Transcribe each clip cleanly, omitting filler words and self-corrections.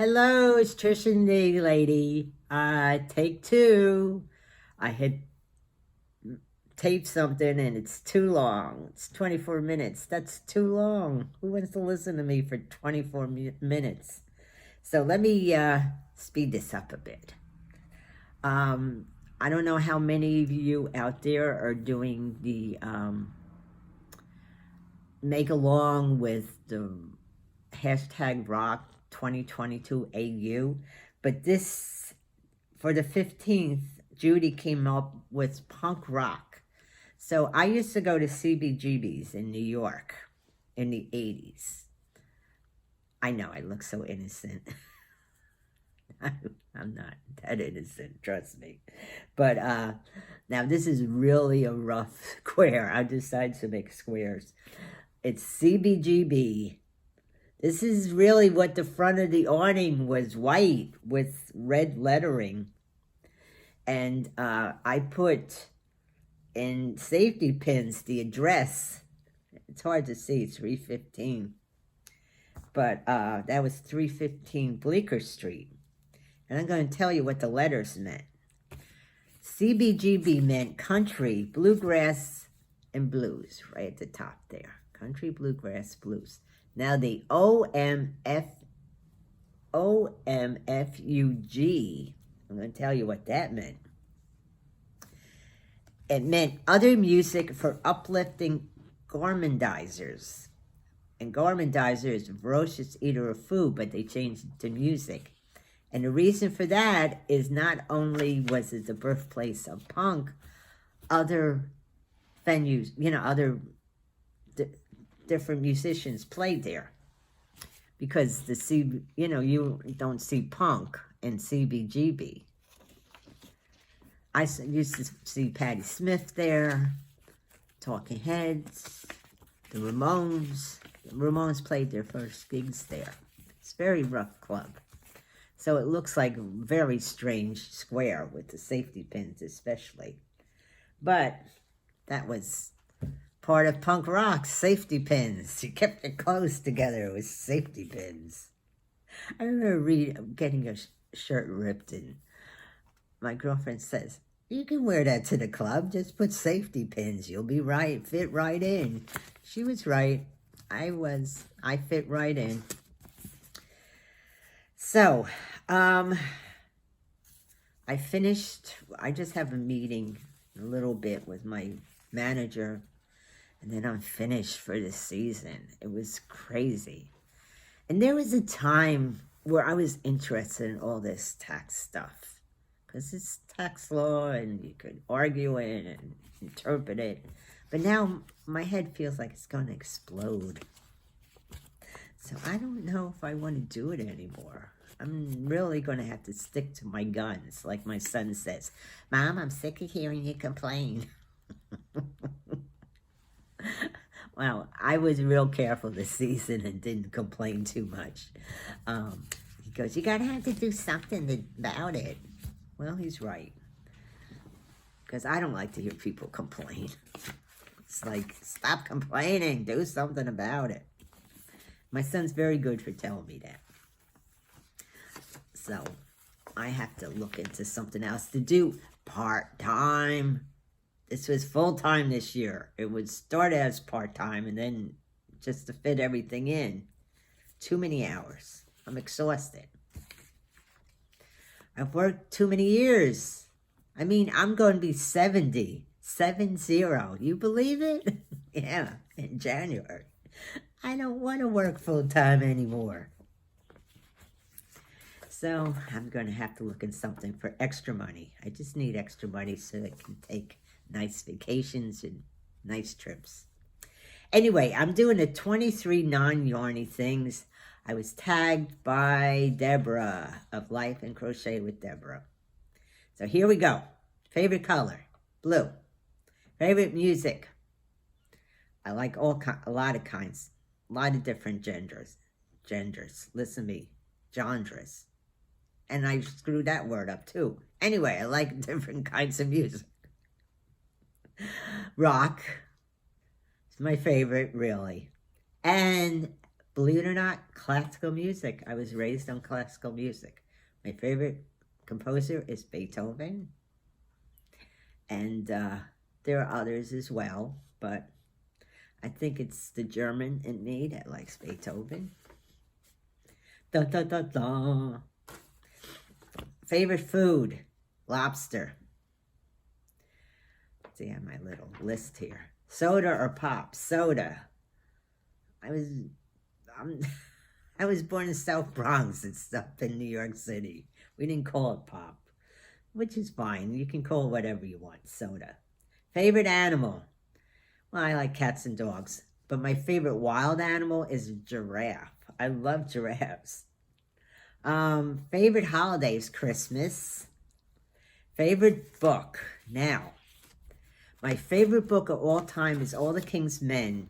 Hello, it's Trish and the lady. Take two. I had taped something and it's too long. It's 24 minutes. That's too long. Who wants to listen to me for 24 minutes? So let me speed this up a bit. I don't know how many of you out there are doing the make along with the hashtag rock 2022 AU, but this, for the 15th, Judy came up with punk rock. So I used to go to CBGB's in New York in the 80s. I know, I look so innocent. I'm not that innocent, trust me. But now this is really a rough square. I decided to make squares. It's CBGB. This is really what the front of the awning was, white with red lettering. And I put in safety pins the address. It's hard to see, 315. But that was 315 Bleecker Street. And I'm going to tell you what the letters meant. CBGB meant country, bluegrass, and blues, right at the top there. Country, bluegrass, blues. Now the OMFUG, I'm going to tell you what that meant. It meant other music for uplifting gormandizers. And gormandizer is a voracious eater of food, but they changed it to music. And the reason for that is not only was it the birthplace of punk, other venues, other different musicians played there, because you don't see punk in CBGB. I used to see Patti Smith there, Talking Heads, the Ramones. The Ramones played their first gigs there. It's a very rough club. So it looks like a very strange square with the safety pins especially. But that was part of punk rock, safety pins. You kept your clothes together with safety pins. I remember getting a shirt ripped, and my girlfriend says, you can wear that to the club, just put safety pins, you'll be right, fit right in. She was right. I fit right in. So, I just have a meeting a little bit with my manager, and then I'm finished for this season. It was crazy. And there was a time where I was interested in all this tax stuff, because it's tax law and you could argue it and interpret it. But now my head feels like it's going to explode. So I don't know if I want to do it anymore. I'm really going to have to stick to my guns. Like my son says, Mom, I'm sick of hearing you complain. Well, I was real careful this season and didn't complain too much. He goes, you got to have to do something about it. Well, he's right. Because I don't like to hear people complain. It's like, stop complaining. Do something about it. My son's very good for telling me that. So I have to look into something else to do part-time. This was full-time this year. It would start as part-time and then just to fit everything in. Too many hours. I'm exhausted. I've worked too many years. I mean, I'm going to be 70. 70. You believe it? Yeah, in January. I don't want to work full-time anymore. So I'm going to have to look in something for extra money. I just need extra money so I can take nice vacations and nice trips. Anyway, I'm doing the 23 non-yarny things. I was tagged by Debra of Life and Crochet with Debra. So here we go. Favorite color, blue. Favorite music. I like a lot of kinds, a lot of different genders. Listen to me, genres. And I screwed that word up too. Anyway, I like different kinds of music. Rock is my favorite, really. And believe it or not, classical music. I was raised on classical music. My favorite composer is Beethoven. And there are others as well, but I think it's the German in me that likes Beethoven. Da, da, da, da. Favorite food, lobster. See, I have my little list here. Soda or pop? Soda. I was born in South Bronx and stuff in New York City. We didn't call it pop, which is fine. You can call it whatever you want, soda. Favorite animal? Well, I like cats and dogs, but my favorite wild animal is a giraffe. I love giraffes. Favorite holidays, Christmas. Favorite book? Now, my favorite book of all time is All the King's Men,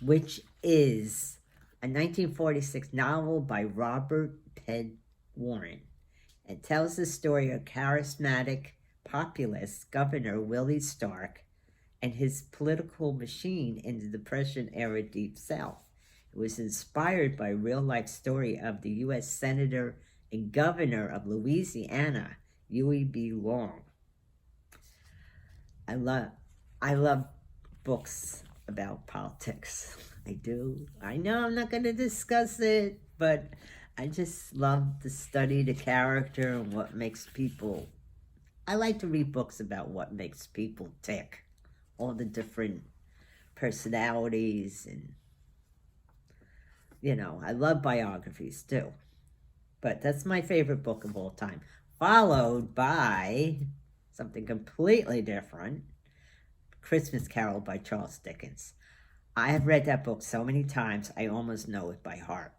which is a 1946 novel by Robert Ted Warren. It tells the story of charismatic populist Governor Willie Stark and his political machine in the Depression-era Deep South. It was inspired by a real-life story of the U.S. Senator and Governor of Louisiana, Huey B. Long. I love books about politics. I do. I know I'm not going to discuss it, but I just love to study the character and what makes people... I like to read books about what makes people tick. All the different personalities and, you know, I love biographies too. But that's my favorite book of all time. Followed by something completely different, Christmas Carol by Charles Dickens. I have read that book so many times, I almost know it by heart.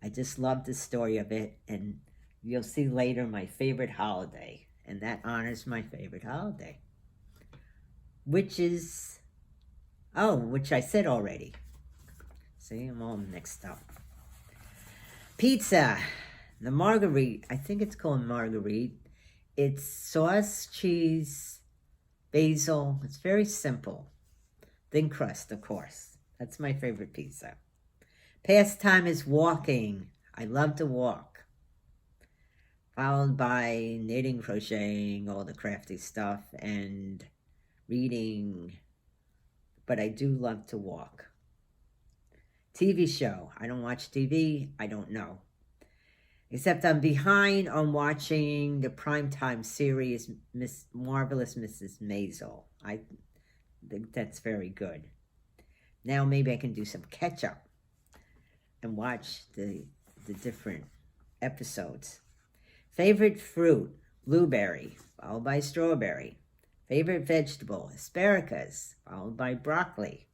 I just love the story of it, and you'll see later my favorite holiday, and that honors my favorite holiday, which is, which I said already. See, I'm all mixed up. Pizza, the Marguerite, I think it's called Marguerite. It's sauce, cheese, basil. It's very simple. Thin crust, of course. That's my favorite pizza. Pastime is walking. I love to walk. Followed by knitting, crocheting, all the crafty stuff, and reading. But I do love to walk. TV show. I don't watch TV. I don't know. Except I'm behind on watching the primetime series, Marvelous Mrs. Maisel. I think that's very good. Now maybe I can do some catch-up and watch the different episodes. Favorite fruit, blueberry, followed by strawberry. Favorite vegetable, asparagus, followed by broccoli.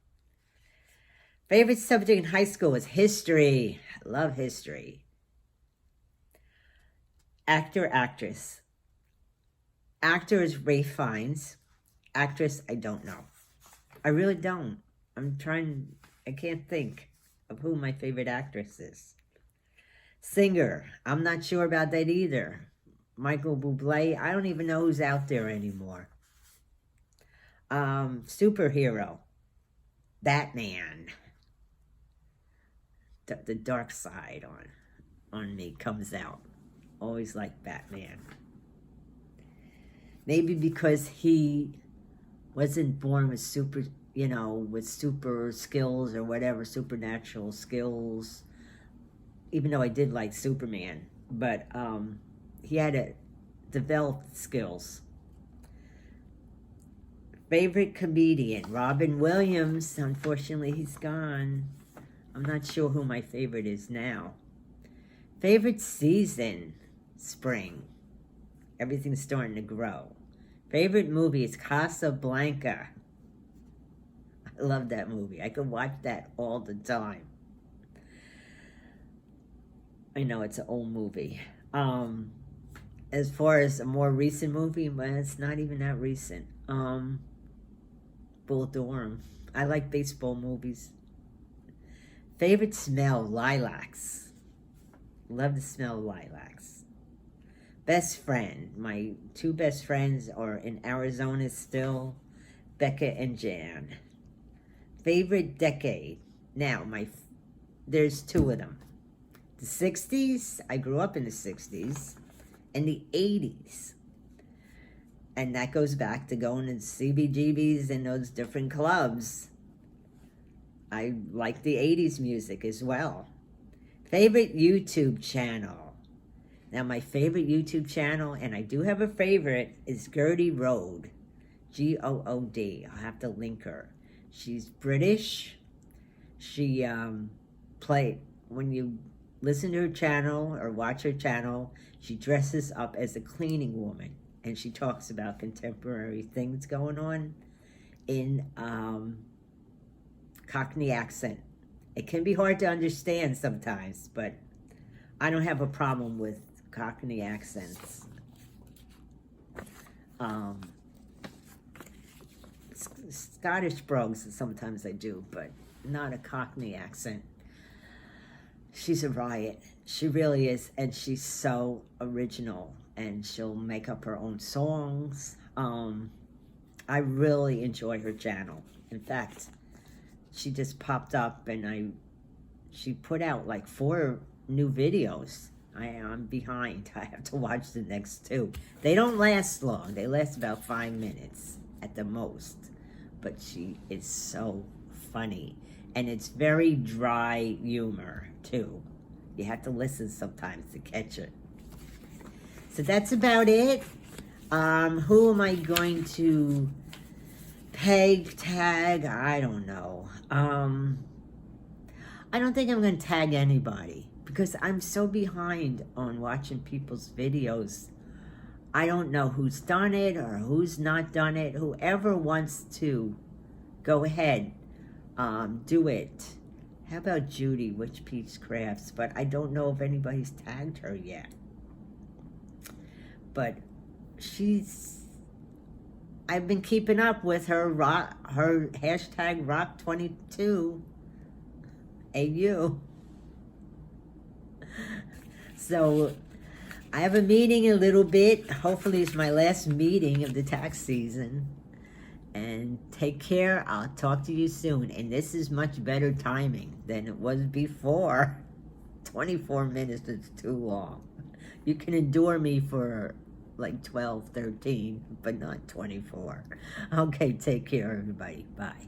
Favorite subject in high school was history. I love history. Actor, actress. Actor is Ralph Fiennes. Actress, I don't know. I really don't. I can't think of who my favorite actress is. Singer, I'm not sure about that either. Michael Bublé, I don't even know who's out there anymore. Superhero, Batman. The dark side on me comes out. Always like Batman. Maybe because he wasn't born with super skills or whatever, supernatural skills. Even though I did like Superman, but he had to develop skills. Favorite comedian, Robin Williams. Unfortunately, he's gone. I'm not sure who my favorite is now. Favorite season, spring. Everything's starting to grow. Favorite movie is Casablanca. I love that movie. I could watch that all the time. I know it's an old movie. As far as a more recent movie, but it's not even that recent. Bull Durham. I like baseball movies. Favorite smell, lilacs. Love the smell of lilacs. Best friend. My two best friends are in Arizona still, Becca and Jan. Favorite decade. Now, my there's two of them. The 60s, I grew up in the 60s, and the 80s. And that goes back to going to CBGBs and those different clubs. I like the 80s music as well. Favorite YouTube channel. Now, my favorite YouTube channel, and I do have a favorite, is Gertie Road. G-O-O-D. I'll have to link her. She's British. She when you listen to her channel or watch her channel, she dresses up as a cleaning woman. And she talks about contemporary things going on in Cockney accent. It can be hard to understand sometimes, but I don't have a problem with Cockney accents. Scottish brogues sometimes I do, but not a Cockney accent. She's a riot. She really is, and she's so original, and she'll make up her own songs. I really enjoy her channel. In fact, she just popped up, and she put out like 4 new videos. I'm behind. I have to watch the next 2. They don't last long. They last about 5 minutes at the most. But she is so funny. And it's very dry humor, too. You have to listen sometimes to catch it. So that's about it. Who am I going to tag? I don't know. I don't think I'm going to tag anybody because I'm so behind on watching people's videos. I don't know who's done it or who's not done it. Whoever wants to, go ahead, do it. How about Judy, Witch Pete's Crafts? But I don't know if anybody's tagged her yet. But I've been keeping up with her hashtag Rock22 AU. So I have a meeting in a little bit. Hopefully it's my last meeting of the tax season. And take care. I'll talk to you soon. And this is much better timing than it was before. 24 minutes is too long. You can endure me for like 12, 13, but not 24. Okay, take care, everybody. Bye.